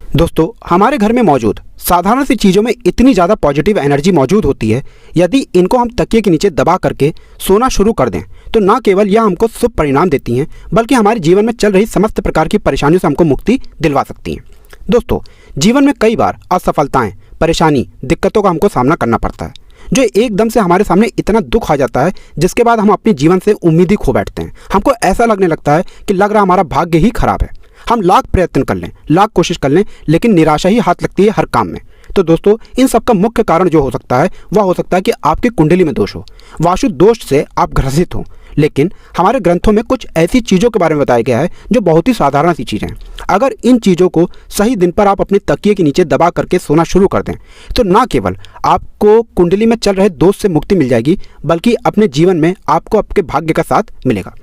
दोस्तों, हमारे घर में मौजूद साधारण सी चीज़ों में इतनी ज़्यादा पॉजिटिव एनर्जी मौजूद होती है, यदि इनको हम तकिए के नीचे दबा करके सोना शुरू कर दें तो न केवल यह हमको शुभ परिणाम देती हैं, बल्कि हमारे जीवन में चल रही समस्त प्रकार की परेशानियों से हमको मुक्ति दिलवा सकती हैं। दोस्तों, जीवन में कई बार असफलताएं, परेशानी, दिक्कतों का हमको सामना करना पड़ता है, जो एकदम से हमारे सामने इतना दुख आ जाता है जिसके बाद हम अपने जीवन से उम्मीद ही खो बैठते हैं। हमको ऐसा लगने लगता है कि लग रहा हमारा भाग्य ही खराब है। हम लाख प्रयत्न कर लें, लाख कोशिश कर लें, लेकिन निराशा ही हाथ लगती है हर काम में। तो दोस्तों, इन सब का मुख्य कारण जो हो सकता है वह हो सकता है कि आपकी कुंडली में दोष हो, वास्तु दोष से आप ग्रसित हो। लेकिन हमारे ग्रंथों में कुछ ऐसी चीज़ों के बारे में बताया गया है जो बहुत ही साधारण सी चीज़ें हैं। अगर इन चीज़ों को सही दिन पर आप अपने तकिए के नीचे दबा करके सोना शुरू कर दें तो न केवल आपको कुंडली में चल रहे दोष से मुक्ति मिल जाएगी, बल्कि अपने जीवन में आपको आपके भाग्य का साथ मिलेगा।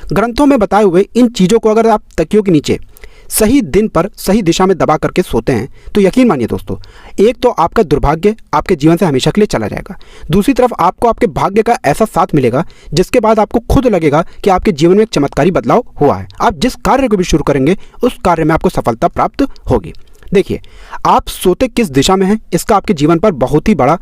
ग्रंथों में बताए हुए इन चीज़ों को अगर आप तकियों के नीचे सही दिन पर सही दिशा में दबा करके सोते हैं तो यकीन मानिए दोस्तों, एक तो आपका दुर्भाग्य आपके जीवन से हमेशा के लिए चला जाएगा। दूसरी तरफ आपको आपके भाग्य का ऐसा साथ मिलेगा जिसके बाद आपको खुद लगेगा कि आपके जीवन में एक चमत्कारी बदलाव हुआ है। आप जिस कार्य को भी शुरू करेंगे उस कार्य में आपको सफलता प्राप्त होगी। देखिए, आप सोते किस दिशा में हैं इसका आपके जीवन पर बहुत ही बड़ा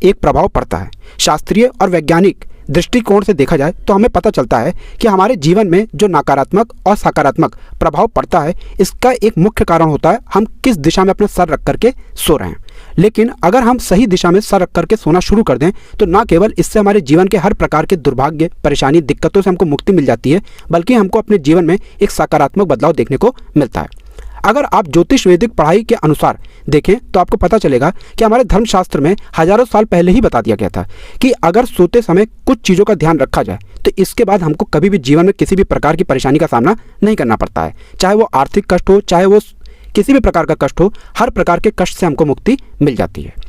एक प्रभाव पड़ता है। शास्त्रीय और वैज्ञानिक दृष्टिकोण से देखा जाए तो हमें पता चलता है कि हमारे जीवन में जो नकारात्मक और सकारात्मक प्रभाव पड़ता है, इसका एक मुख्य कारण होता है हम किस दिशा में अपना सर रख करके सो रहे हैं। लेकिन अगर हम सही दिशा में सर रख करके सोना शुरू कर दें तो न केवल इससे हमारे जीवन के हर प्रकार के दुर्भाग्य, परेशानी, दिक्कतों से हमको मुक्ति मिल जाती है, बल्कि हमको अपने जीवन में एक सकारात्मक बदलाव देखने को मिलता है। अगर आप ज्योतिष वैदिक पढ़ाई के अनुसार देखें तो आपको पता चलेगा कि हमारे धर्मशास्त्र में हजारों साल पहले ही बता दिया गया था कि अगर सोते समय कुछ चीज़ों का ध्यान रखा जाए तो इसके बाद हमको कभी भी जीवन में किसी भी प्रकार की परेशानी का सामना नहीं करना पड़ता है। चाहे वो आर्थिक कष्ट हो, चाहे वो किसी भी प्रकार का कष्ट हो, हर प्रकार के कष्ट से हमको मुक्ति मिल जाती है।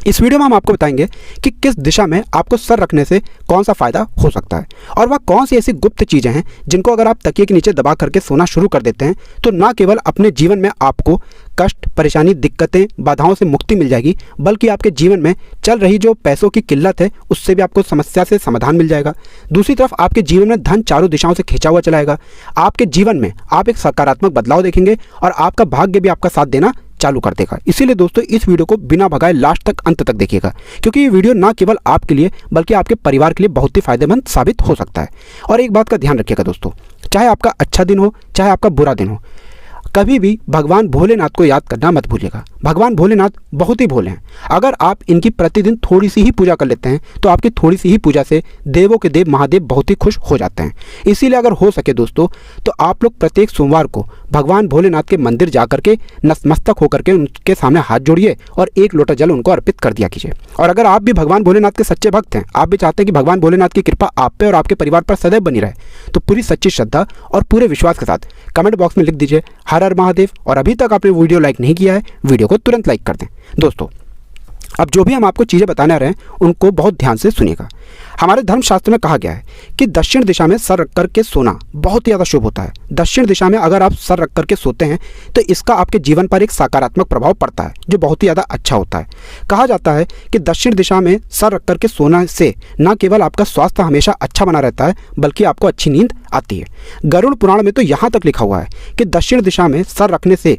इस वीडियो में हम आपको बताएंगे कि किस दिशा में आपको सर रखने से कौन सा फ़ायदा हो सकता है और वह कौन सी ऐसी गुप्त चीज़ें हैं जिनको अगर आप तकिए के नीचे दबा करके सोना शुरू कर देते हैं तो न केवल अपने जीवन में आपको कष्ट, परेशानी, दिक्कतें, बाधाओं से मुक्ति मिल जाएगी, बल्कि आपके जीवन में चल रही जो पैसों की किल्लत है उससे भी आपको समस्या से समाधान मिल जाएगा। दूसरी तरफ आपके जीवन में धन चारों दिशाओं से खींचा हुआ चलाएगा। आपके जीवन में आप एक सकारात्मक बदलाव देखेंगे और आपका भाग्य भी आपका साथ देना चालू कर देगा। इसीलिए दोस्तों, इस वीडियो को बिना भगाए लास्ट तक, अंत तक देखिएगा, क्योंकि ये वीडियो ना केवल आपके लिए बल्कि आपके परिवार के लिए बहुत ही फायदेमंद साबित हो सकता है। और एक बात का ध्यान रखिएगा दोस्तों, चाहे आपका अच्छा दिन हो, चाहे आपका बुरा दिन हो, कभी भी भगवान भोलेनाथ को याद करना मत भूलिएगा। भगवान भोलेनाथ बहुत ही भोले हैं। अगर आप इनकी प्रतिदिन थोड़ी सी ही पूजा कर लेते हैं तो आपकी थोड़ी सी ही पूजा से देवों के देव महादेव बहुत ही खुश हो जाते हैं। इसीलिए अगर हो सके दोस्तों तो आप लोग प्रत्येक सोमवार को भगवान भोलेनाथ के मंदिर जा करके नतमस्तक होकर के उनके सामने हाथ जोड़िए और एक लोटा जल उनको अर्पित कर दिया कीजिए। और अगर आप भी भगवान भोलेनाथ के सच्चे भक्त हैं, आप भी चाहते हैं कि भगवान भोलेनाथ की कृपा आप पे और आपके परिवार पर सदैव बनी रहे, तो पूरी सच्ची श्रद्धा और पूरे विश्वास के साथ कमेंट बॉक्स में लिख दीजिए हर हर महादेव। और अभी तक आपने वीडियो लाइक नहीं किया है, वीडियो को तुरंत लाइक कर दें। दोस्तों, अब जो भी हम आपको चीज़ें बताने आ रहे हैं उनको बहुत ध्यान से सुनिएगा। हमारे धर्मशास्त्र में कहा गया है कि दक्षिण दिशा में सर रख करके सोना बहुत ही ज़्यादा शुभ होता है। दक्षिण दिशा में अगर आप सर रख करके सोते हैं तो इसका आपके जीवन पर एक सकारात्मक प्रभाव पड़ता है जो बहुत ही ज़्यादा अच्छा होता है। कहा जाता है कि दक्षिण दिशा में सर रख करके सोना से न केवल आपका स्वास्थ्य हमेशा अच्छा बना रहता है, बल्कि आपको अच्छी नींद आती है। गरुड़ पुराण में तो यहाँ तक लिखा हुआ है कि दक्षिण दिशा में सर रखने से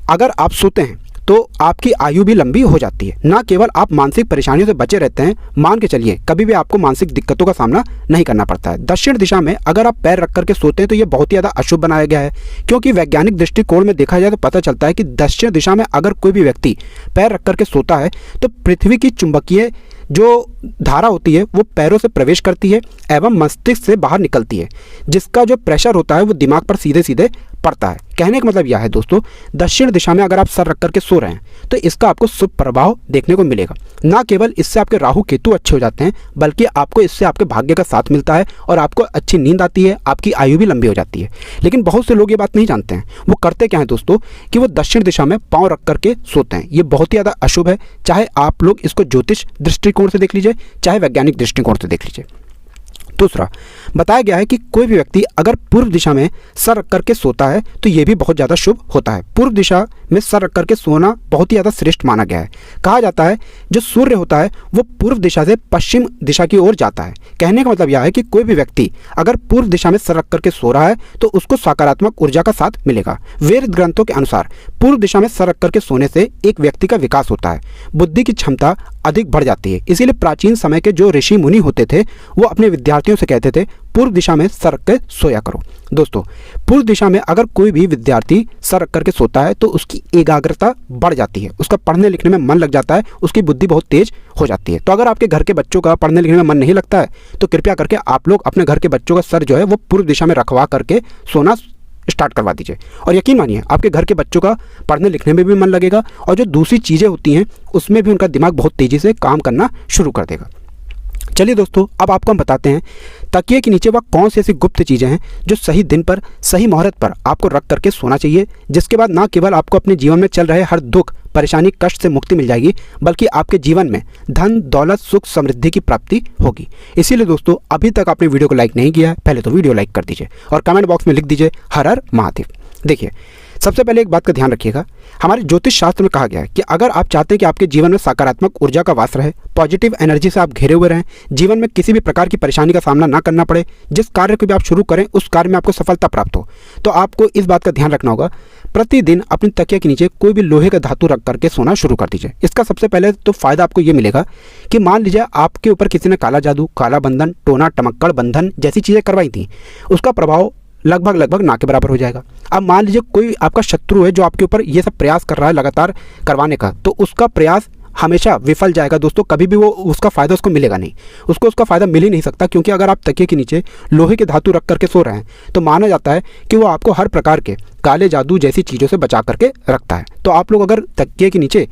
अगर आप सोते हैं तो आपकी आयु भी लंबी हो जाती है। ना केवल आप मानसिक परेशानियों से बचे रहते हैं, मान के चलिए कभी भी आपको मानसिक दिक्कतों का सामना नहीं करना पड़ता है। दक्षिण दिशा में अगर आप पैर रख करके सोते हैं तो ये बहुत ही ज़्यादा अशुभ बनाया गया है, क्योंकि वैज्ञानिक दृष्टिकोण में देखा जाए तो पता चलता है कि दक्षिण दिशा में अगर कोई भी व्यक्ति पैर रख करके सोता है तो पृथ्वी की चुंबकीय जो धारा होती है वो पैरों से प्रवेश करती है एवं मस्तिष्क से बाहर निकलती है, जिसका जो प्रेशर होता है वो दिमाग पर सीधे सीधे पड़ता है। कहने का मतलब यह है दोस्तों, दक्षिण दिशा में अगर आप सर रख करके सो रहे हैं तो इसका आपको शुभ प्रभाव देखने को मिलेगा। ना केवल इससे आपके राहु केतु अच्छे हो जाते हैं, बल्कि आपको इससे आपके भाग्य का साथ मिलता है और आपको अच्छी नींद आती है, आपकी आयु भी लंबी हो जाती है। लेकिन बहुत से लोग ये बात नहीं जानते हैं। वो करते क्या है दोस्तों कि वो दक्षिण दिशा में पाँव रख करके सोते हैं। ये बहुत ही ज़्यादा अशुभ है, चाहे आप लोग इसको ज्योतिष दृष्टिकोण से देख लीजिए, चाहे वैज्ञानिक दृष्टिकोण से देख लीजिए। दूसरा, बताया गया है कि कोई भी व्यक्ति अगर पूर्व दिशा में सर रख करके सोता है तो ये भी बहुत ज़्यादा शुभ होता है। पूर्व दिशा में सर रख करके सोना बहुत ही ज़्यादा श्रेष्ठ माना गया है। कहा जाता है जो सूर्य होता है वो पूर्व दिशा से पश्चिम दिशा की ओर जाता है। कहने का मतलब यह है कि कोई भी व्यक्ति अगर पूर्व दिशा में सर रख करके सो रहा है तो उसको सकारात्मक ऊर्जा का साथ मिलेगा। वेद ग्रंथों के अनुसार पूर्व दिशा में सर रख करके सोने से एक व्यक्ति का विकास होता है, बुद्धि की क्षमता अधिक बढ़ जाती है। इसीलिए प्राचीन समय के जो ऋषि मुनि होते थे वो अपने विद्यार्थियों से कहते थे पूर्व दिशा में सर रख के सोया करो। दोस्तों, पूर्व दिशा में अगर कोई भी विद्यार्थी सर रख करके सोता है तो उसकी एकाग्रता बढ़ जाती है, उसका पढ़ने लिखने में मन लग जाता है, उसकी बुद्धि बहुत तेज हो जाती है। तो अगर आपके घर के बच्चों का पढ़ने लिखने में मन नहीं लगता है तो कृपया करके आप लोग अपने घर के बच्चों का सर जो है वो पूर्व दिशा में रखवा करके सोना स्टार्ट करवा दीजिए। और यकीन मानिए आपके घर के बच्चों का पढ़ने लिखने में भी मन लगेगा और जो दूसरी चीज़ें होती हैं उसमें भी उनका दिमाग बहुत तेज़ी से काम करना शुरू कर देगा। चलिए दोस्तों, अब आपको हम बताते हैं तकिए के नीचे वह कौन सी ऐसी गुप्त चीज़ें हैं जो सही दिन पर सही मुहूर्त पर आपको रख करके सोना चाहिए, जिसके बाद ना केवल आपको अपने जीवन में चल रहे हर दुख परेशानी कष्ट से मुक्ति मिल जाएगी बल्कि आपके जीवन में धन दौलत सुख समृद्धि की प्राप्ति होगी। इसीलिए दोस्तों, अभी तक आपने वीडियो को लाइक नहीं किया है, पहले तो वीडियो लाइक कर दीजिए और कमेंट बॉक्स में लिख दीजिए हर हर महादेव। देखिए, सबसे पहले एक बात का ध्यान रखिएगा, हमारे ज्योतिष शास्त्र में कहा गया है कि अगर आप चाहते हैं कि आपके जीवन में सकारात्मक ऊर्जा का वास रहे, पॉजिटिव एनर्जी से आप घिरे हुए रहें, जीवन में किसी भी प्रकार की परेशानी का सामना ना करना पड़े, जिस कार्य को भी आप शुरू करें उस कार्य में आपको सफलता प्राप्त हो, तो आपको इस बात का ध्यान रखना होगा, प्रतिदिन अपनी तकिया के नीचे कोई भी लोहे का धातु रख करके सोना शुरू कर दीजिए। इसका सबसे पहले तो फायदा आपको ये मिलेगा कि मान लीजिए आपके ऊपर किसी ने काला जादू, काला बंधन, टोना टमक्कड़ बंधन जैसी चीज़ें करवाई थी, उसका प्रभाव लगभग ना के बराबर हो जाएगा। अब मान लीजिए कोई आपका शत्रु है जो आपके ऊपर ये सब प्रयास कर रहा है लगातार करवाने का, तो उसका प्रयास हमेशा विफल जाएगा दोस्तों, कभी भी वो उसका फ़ायदा उसको मिलेगा नहीं, उसको उसका फ़ायदा मिल ही नहीं सकता, क्योंकि अगर आप तकिए के नीचे लोहे के धातु रख करके सो रहे हैं तो माना जाता है कि वो आपको हर प्रकार के काले जादू जैसी चीज़ों से बचा करके रखता है। तो आप लोग अगर तकिए के नीचे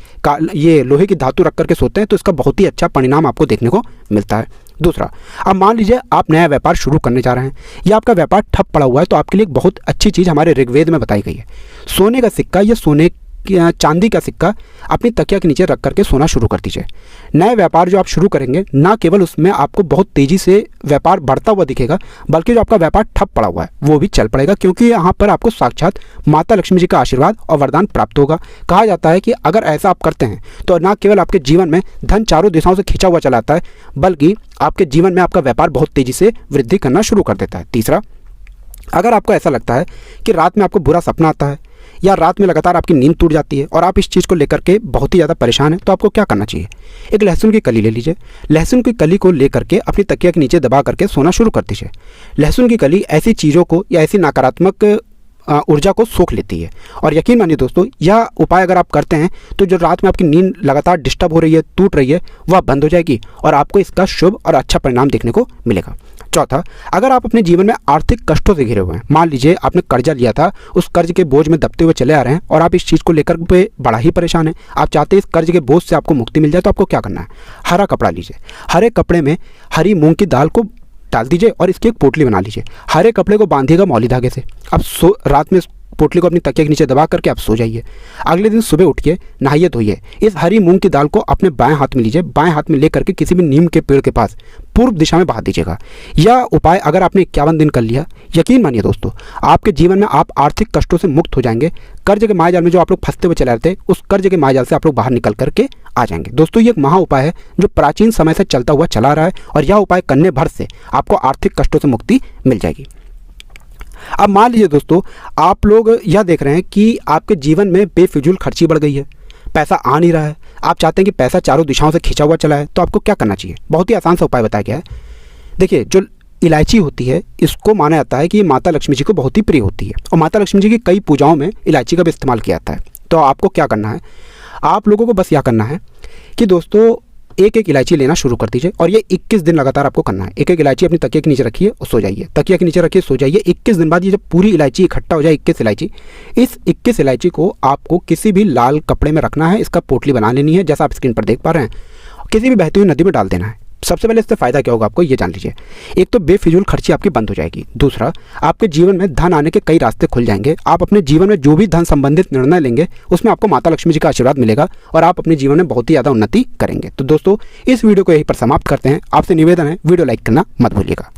ये लोहे की धातु रख करके सोते हैं तो इसका बहुत ही अच्छा परिणाम आपको देखने को मिलता है। दूसरा, अब मान लीजिए आप नया व्यापार शुरू करने जा रहे हैं या आपका व्यापार ठप पड़ा हुआ है, तो आपके लिए एक बहुत अच्छी चीज़ हमारे ऋग्वेद में बताई गई है। सोने का सिक्का या चांदी का सिक्का अपनी तकिया के नीचे रख करके सोना शुरू कर दीजिए। नए व्यापार जो आप शुरू करेंगे, ना केवल उसमें आपको बहुत तेज़ी से व्यापार बढ़ता हुआ दिखेगा बल्कि जो आपका व्यापार ठप पड़ा हुआ है वो भी चल पड़ेगा, क्योंकि यहाँ पर आपको साक्षात माता लक्ष्मी जी का आशीर्वाद और वरदान प्राप्त होगा। कहा जाता है कि अगर ऐसा आप करते हैं तो ना केवल आपके जीवन में धन चारों दिशाओं से खींचा हुआ चला आता है बल्कि आपके जीवन में आपका व्यापार बहुत तेज़ी से वृद्धि करना शुरू कर देता है। तीसरा, अगर आपको ऐसा लगता है कि रात में आपको बुरा सपना आता है या रात में लगातार आपकी नींद टूट जाती है और आप इस चीज़ को लेकर के बहुत ही ज़्यादा परेशान हैं, तो आपको क्या करना चाहिए, एक लहसुन की कली ले लीजिए। लहसुन की कली को लेकर के अपनी तकिया के नीचे दबा करके सोना शुरू कर दीजिए। लहसुन की कली ऐसी चीज़ों को या ऐसी नकारात्मक ऊर्जा को सोख लेती है। और यकीन मानिए दोस्तों, यह उपाय अगर आप करते हैं तो जो रात में आपकी नींद लगातार डिस्टर्ब हो रही है, टूट रही है, वह बंद हो जाएगी और आपको इसका शुभ और अच्छा परिणाम देखने को मिलेगा। चौथा, अगर आप अपने जीवन में आर्थिक कष्टों से घिरे हुए हैं, मान लीजिए आपने कर्जा लिया था, उस कर्ज के बोझ में दबते हुए चले आ रहे हैं और आप इस चीज़ को लेकर पे बड़ा ही परेशान हैं, आप चाहते हैं इस कर्ज के बोझ से आपको मुक्ति मिल जाए, तो आपको क्या करना है, हरा कपड़ा लीजिए। हरे कपड़े में हरी मूंग की दाल को डाल दीजिए और इसकी एक पोटली बना लीजिए। हरे कपड़े को बांधिएगा मौली धागे से। अब रात में पोटली को अपनी तकिया के नीचे दबा करके आप सो जाइए। अगले दिन सुबह उठिए, नहाइए धोइए, इस हरी मूंग की दाल को अपने बाएं हाथ में लीजिए, बाएं हाथ में लेकर के किसी भी नीम के पेड़ के पास पूर्व दिशा में बहा दीजिएगा। यह उपाय अगर आपने 51 दिन कर लिया, यकीन मानिए दोस्तों, आपके जीवन में आप आर्थिक कष्टों से मुक्त हो जाएंगे। कर्ज के मायाजाल में जो आप लोग फंसते हुए चले रहते हैं, उस कर्ज के मायाजाल से आप लोग बाहर निकल करके आ जाएंगे। दोस्तों, ये एक महा उपाय है जो प्राचीन समय से चलता हुआ चला रहा है और यह उपाय करने भर से आपको आर्थिक कष्टों से मुक्ति मिल जाएगी। अब मान लीजिए दोस्तों, आप लोग यह देख रहे हैं कि आपके जीवन में बेफिजूल खर्ची बढ़ गई है, पैसा आ नहीं रहा है, आप चाहते हैं कि पैसा चारों दिशाओं से खींचा हुआ चला है, तो आपको क्या करना चाहिए, बहुत ही आसान सा उपाय बताया गया है। देखिए, जो इलायची होती है, इसको माना जाता है कि ये माता लक्ष्मी जी को बहुत ही प्रिय होती है और माता लक्ष्मी जी की कई पूजाओं में इलायची का भी इस्तेमाल किया जाता है। तो आपको क्या करना है, आप लोगों को बस यह करना है कि दोस्तों एक एक इलायची लेना शुरू कर दीजिए और ये 21 दिन लगातार आपको करना है। एक एक इलायची अपनी तकिया के नीचे रखिए और सो जाइए, तकिया के नीचे रखिए, सो जाइए। 21 दिन बाद ये जब पूरी इलायची इकट्ठा हो जाए, 21 इलायची, इस 21 इलायची को आपको किसी भी लाल कपड़े में रखना है, इसका पोटली बना लेनी है जैसा आप स्क्रीन पर देख पा रहे हैं, किसी भी बहती हुई नदी में डाल देना है। सबसे पहले इससे फ़ायदा क्या होगा आपको ये जान लीजिए। एक तो बेफिजूल खर्ची आपकी बंद हो जाएगी। दूसरा, आपके जीवन में धन आने के कई रास्ते खुल जाएंगे। आप अपने जीवन में जो भी धन संबंधित निर्णय लेंगे उसमें आपको माता लक्ष्मी जी का आशीर्वाद मिलेगा और आप अपने जीवन में बहुत ही ज़्यादा उन्नति करेंगे। तो दोस्तों, इस वीडियो को यहीं पर समाप्त करते हैं। आपसे निवेदन है, वीडियो लाइक करना मत भूलिएगा।